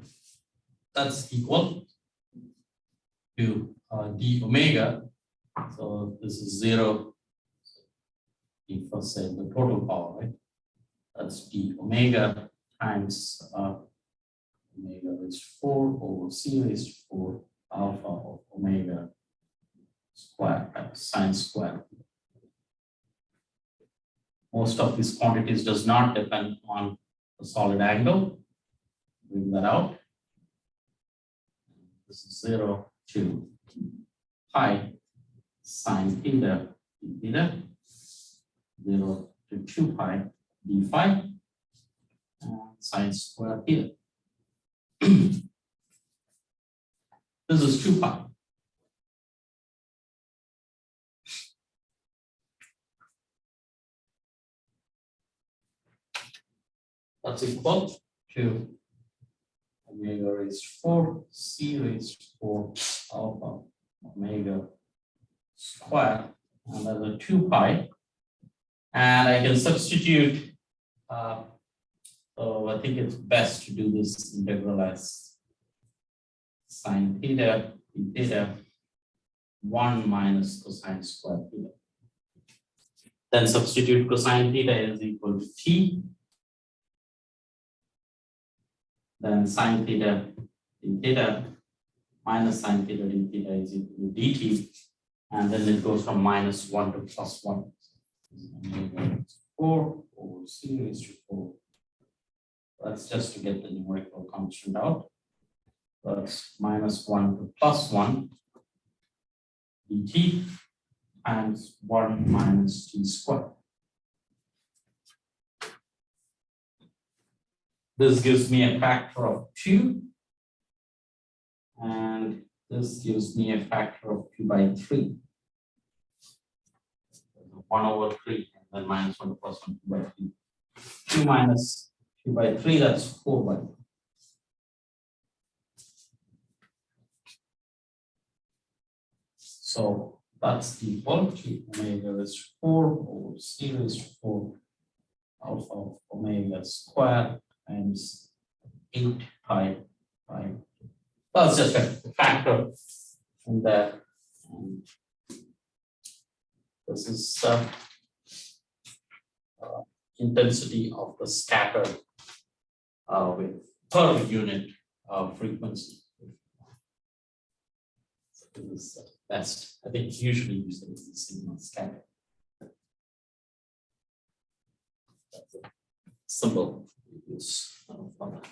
That's equal to d omega. So this is 0. You first say the total power, right? That's d omega times omega raised to 4 over c raised to 4 alpha of omega square times sine square. Most of these quantities does not depend on the solid angle. Bring that out. This is 0 to pi sine theta d theta, 0 to 2 pi d phi, and sine square theta. This is 2 pi. That's equal to omega raised to 4, c raised to 4 alpha omega square, and that's a 2 pi. And I can substitute, so I think it's best to do this integral as sine theta d theta 1 minus cosine square theta. Then substitute cosine theta is equal to T. Then sine theta in theta minus sine theta in theta is equal to dt. And then it goes from -1 to +1. 4 over c raised to 4. That's just to get the numerical constant out. That's -1 to +1 dt times 1 minus t squared. This gives me a factor of 2. And this gives me a factor of 2 by 3. 1 over 3 and then -1 plus 1, 2 by 3. 2 minus 2 by 3, that's 4 by 3. So that's equal to omega raised to 4 over c raised to 4 alpha of omega squared times 8 pi pi. That's just a factor in there. And this is intensity of the scatter with per unit frequency. So this is best. I think usually used as the signal scatter. That's a symbol we use for that.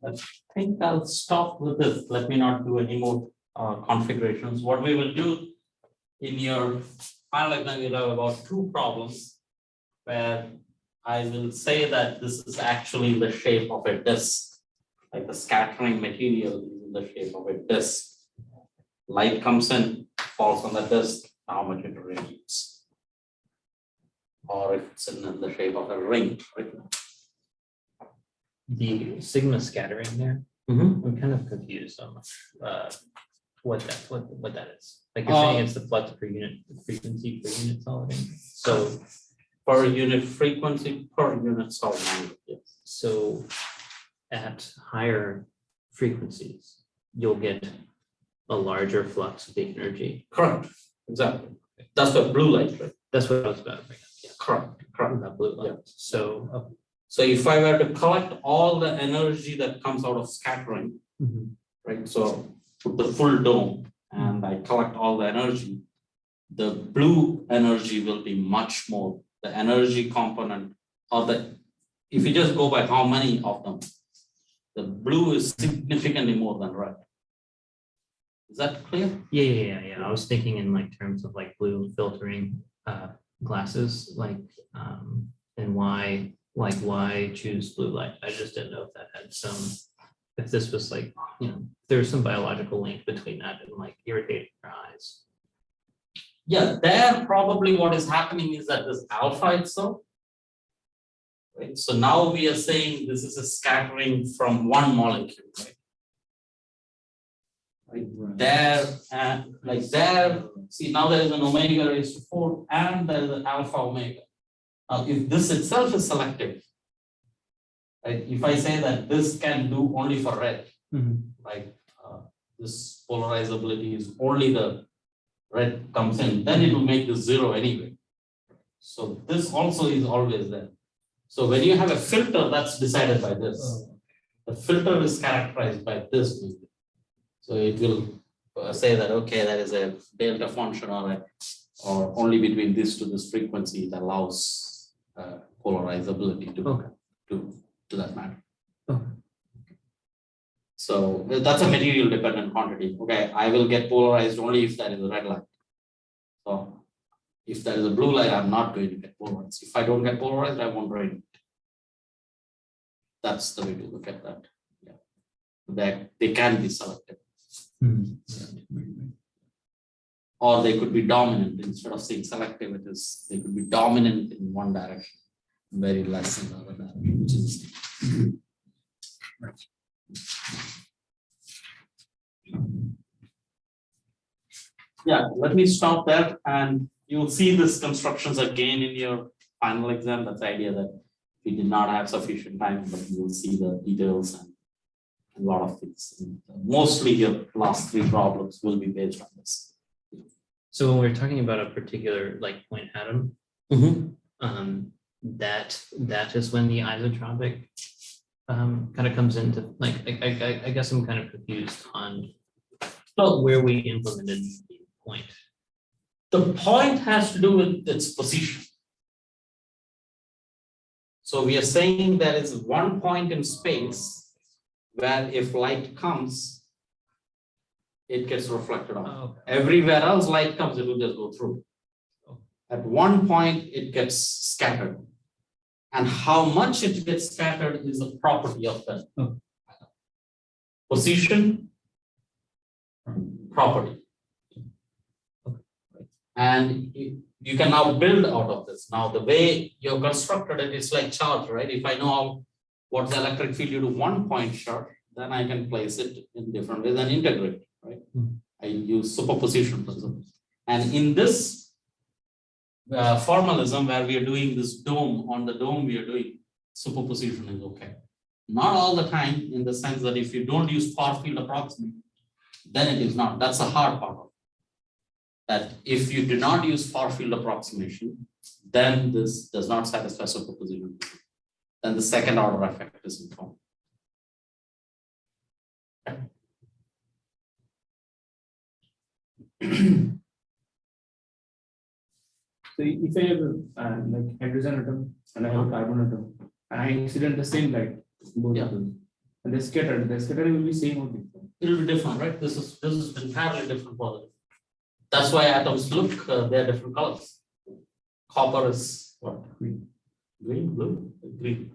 I think I'll stop with this. Let me not do any more configurations. What we will do in your final exam, you'll have about 2 problems where I will say that this is actually the shape of a disk, like the scattering material is in the shape of a disk. Light comes in, falls on the disk, how much it radiates. Or if it's in the shape of a ring, right? The sigma scattering there, I'm kind of confused on what that is. Like you're saying it's the flux per unit frequency per unit solid angle. So per unit frequency per unit solid angle. Yes. So at higher frequencies, you'll get a larger flux of the energy. Correct. Exactly. That's what blue light, right? That's what I was about to bring up. Yeah. Correct. That blue light. Yeah. So if I were to collect all the energy that comes out of scattering, right? So put the full dome and I collect all the energy, the blue energy will be much more. The energy component or if you just go by how many of them, the blue is significantly more than red. Is that clear? Yeah. I was thinking in like terms of like blue filtering glasses, like and why choose blue light? I just didn't know if that had if this was like, there's some biological link between that and like irritating your eyes. Yeah, there probably what is happening is that this alpha itself, right? So now we are saying this is a scattering from one molecule, right? There and like there, see now there is an omega raised to 4 and there is an alpha omega. Now, if this itself is selective, right? If I say that this can do only for red, like this polarizability is only the red comes in, then it will make this 0 anyway. So this also is always there. So when you have a filter, that's decided by this. The filter is characterized by this. So it will say that, okay, there is a delta function or a or only between this to this frequency it allows polarizability to that matter. Okay. So that's a material dependent quantity. Okay, I will get polarized only if there is a red light. So if there is a blue light, I'm not going to get polarized. If I don't get polarized, I won't radiate. That's the way to look at that. Yeah, that they can be selective. Or they could be dominant. Instead of saying selective, they could be dominant in one direction, very less in the other direction, which is yeah. Let me stop there, and you'll see this constructions again in your final exam. That's the idea that we did not have sufficient time, but you'll see the details and a lot of things. And mostly your last three problems will be based on this. So when we're talking about a particular like point atom, that is when the isotropic kind of comes into like I guess I'm kind of confused on where we implemented the point. The point has to do with its position. So we are saying there is one point in space where if light comes, it gets reflected off. Oh, okay. Everywhere else light comes, it will just go through. At one point, it gets scattered. And how much it gets scattered is a property of the position property. And you can now build out of this. Now, the way you're constructed it is like charge, right? If I know what the electric field due to one point charge, then I can place it in different ways and integrate, right? I use superposition principle. And in this formalism where we are doing this dome, on the dome we are doing superposition is okay. Not all the time, in the sense that if you don't use far field approximation, then it is not. That's the hard part of it. That if you do not use far field approximation, then this does not satisfy superposition. Then the second order effect is informed. So if I have like hydrogen atom and I have a carbon atom, and I incident the same light, both of them, and they scattered. The scattering will be same or different. It will be different, right? This is entirely different positive. That's why atoms look they are different colors. Copper is what? Green, blue, green.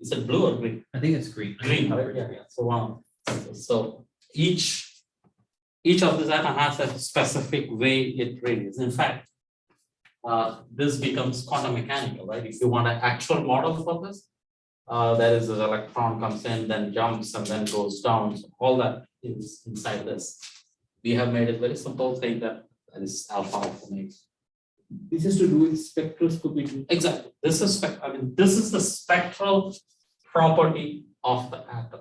Is it blue or green? I think it's green. Green, right? Yeah. So each of these atoms has a specific way it radiates. In fact, this becomes quantum mechanical, right? If you want an actual model for this, there is an electron comes in, then jumps and then goes down. So all that is inside this. We have made it very simple, saying that is alpha omega. This is to do with spectroscopy too. Exactly. This is this is the spectral property of the atom.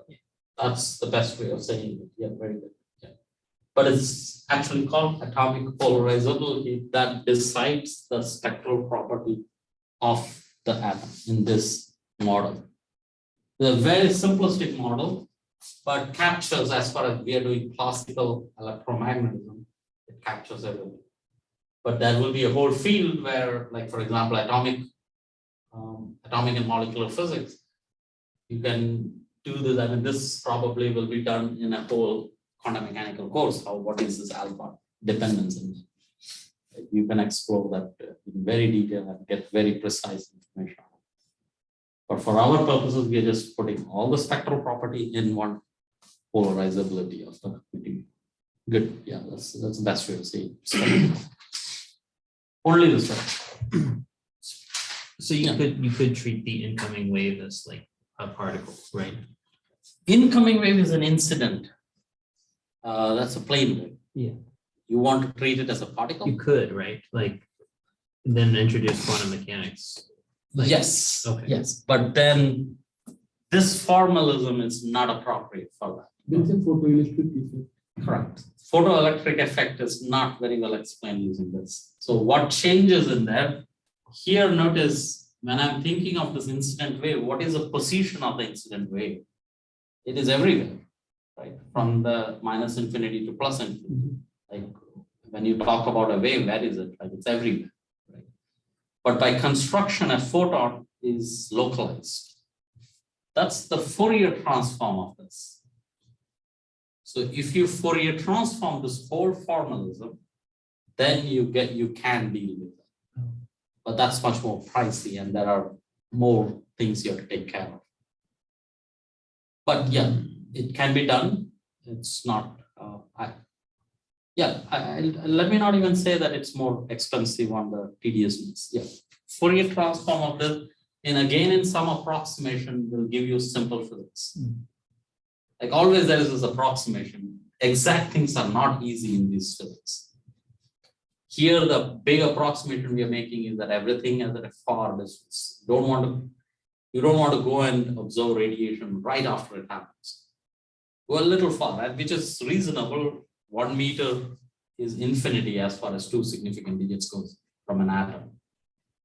That's the best way of saying it. Yeah, very good. Yeah. But it's actually called atomic polarizability that decides the spectral property of the atom in this model. The very simplistic model, but captures, as far as we are doing classical electromagnetism, it captures everything. But there will be a whole field where, like for example, atomic and molecular physics, you can do this. I mean, this probably will be done in a whole quantum mechanical course. What is this alpha dependence? And you can explore that in very detail and get very precise information. But for our purposes, we are just putting all the spectral property in one polarizability of the material. Good. Yeah, that's the best way to say it. Only this way. So you could treat the incoming wave as like a particle, right? Incoming wave is an incident. That's a plane wave. Yeah. You want to treat it as a particle? You could, right? Like then introduce quantum mechanics. Like, yes. Okay. Yes. But then this formalism is not appropriate for that. There is a photoelectric effect. Correct. Photoelectric effect is not very well explained using this. So what changes in there? Here, notice when I'm thinking of this incident wave, what is the position of the incident wave? It is everywhere, right? From the minus infinity to plus infinity. Like when you talk about a wave, where is it? Like it's everywhere, right? But by construction, a photon is localized. That's the Fourier transform of this. So if you Fourier transform this whole formalism, then you can deal with it. But that's much more pricey, and there are more things you have to take care of. But yeah, it can be done. It's not. Let me not even say that it's more expensive on the tediousness. Yeah, Fourier transform of this, and again in some approximation will give you simple physics. Like always, there is this approximation. Exact things are not easy in this physics. Here, the big approximation we are making is that everything is at a far distance. You don't want to go and observe radiation right after it happens. Go a little far, which is reasonable. 1 meter is infinity as far as 2 significant digits goes from an atom.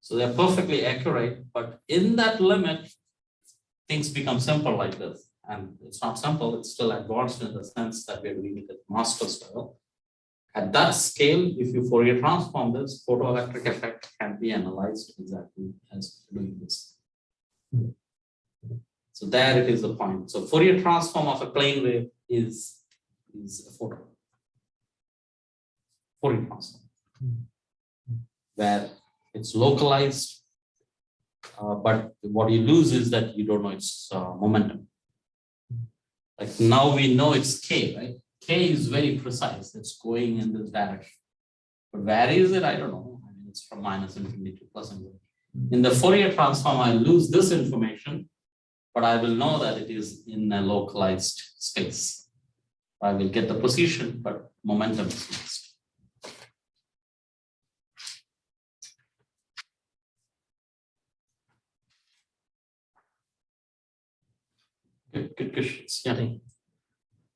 So they're perfectly accurate, but in that limit, things become simple like this. And it's not simple, it's still advanced in the sense that we're doing it at master scale. At that scale, if you Fourier transform this, photoelectric effect can be analyzed exactly as doing this. So there it is the point. So Fourier transform of a plane wave is a photon. Fourier transform, where it's localized, but what you lose is that you don't know its momentum. Like now we know it's k, right? K is very precise. It's going in this direction. But where is it? I don't know. I mean, it's from minus infinity to plus infinity. In the Fourier transform, I lose this information, but I will know that it is in a localized space. I will get the position, but momentum is lost. Good questions. Yeah.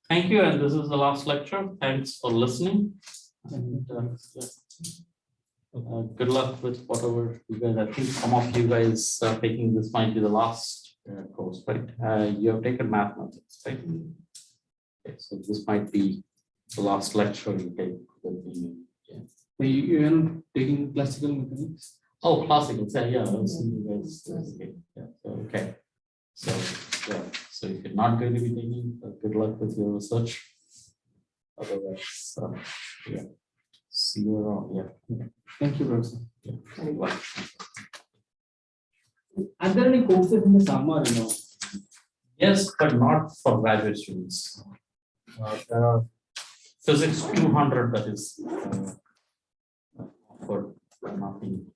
Thank you. And this is the last lecture. Thanks for listening. And, good luck with whatever you guys. I think some of you guys are taking this might be the last course, right? You have taken mathematics, right? Okay, so this might be the last lecture you take with me. Yeah. You are taking classical mechanics? Oh, classical. Yeah, I'll see you guys. Okay. Yeah. Okay. So yeah. So if you're not going to be taking, good luck with your research. Otherwise, yeah. See you around. Yeah. Thank you, Professor. Yeah. Are there any courses in the summer? Yes, but not for graduate students. There are physics 200 that is for nothing.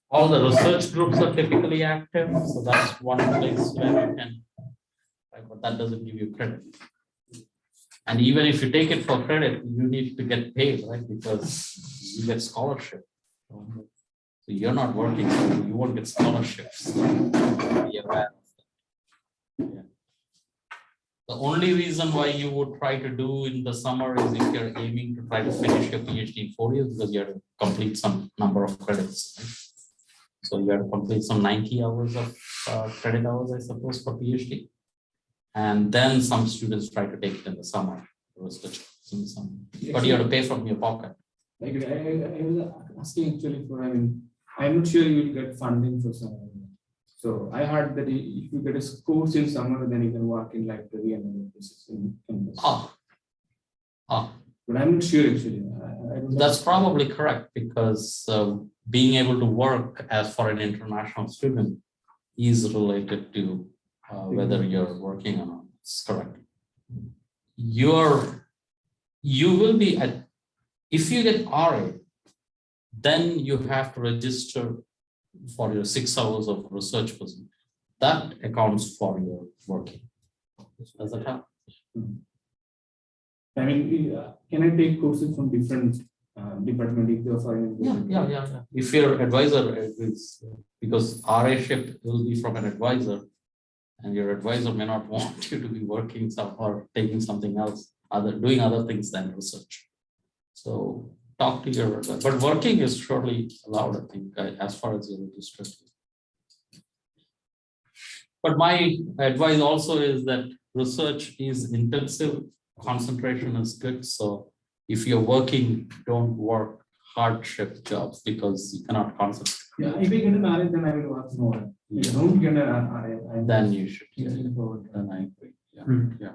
All the research groups are typically active, so that's one place where you can, right, but that doesn't give you credit. And even if you take it for credit, you need to get paid, right? Because you get scholarship. So you're not working, so you won't get scholarships. Be aware of that. Yeah. The only reason why you would try to do in the summer is if you're aiming to try to finish your PhD in 4 years, because you have to complete some number of credits. Right? So you have to complete some 90 hours of credit hours, I suppose, for PhD. And then some students try to take it in the summer. But you have to pay from your pocket. Like I was asking actually for, I'm not sure you will get funding for summer. So I heard that if you get a course in summer, then you can work in library and other places in campus. But I'm not sure actually. That's probably correct, because being able to work as for an international student is related to whether you're working or not. It's correct. You will be at, if you get RA, then you have to register for your 6 hours of research person. That accounts for your working. Does that help? Can I take courses from different department if they're foreign? Yeah. If your advisor agrees, because RA shift will be from an advisor, and your advisor may not want you to be working some or taking something else, doing other things than research. So talk to your advisor. But working is surely allowed, I think, as far as you're registered. But my advice also is that research is intensive concentration is good. So if you're working, don't work hard shift jobs because you cannot concentrate. Yeah, if I get an RA, then I will work more. If I don't get an RA, Then you should. Then I agree. Yeah.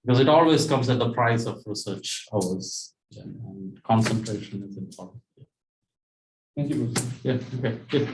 Because it always comes at the price of research hours, and concentration is important. Thank you. Yeah. Okay. Good.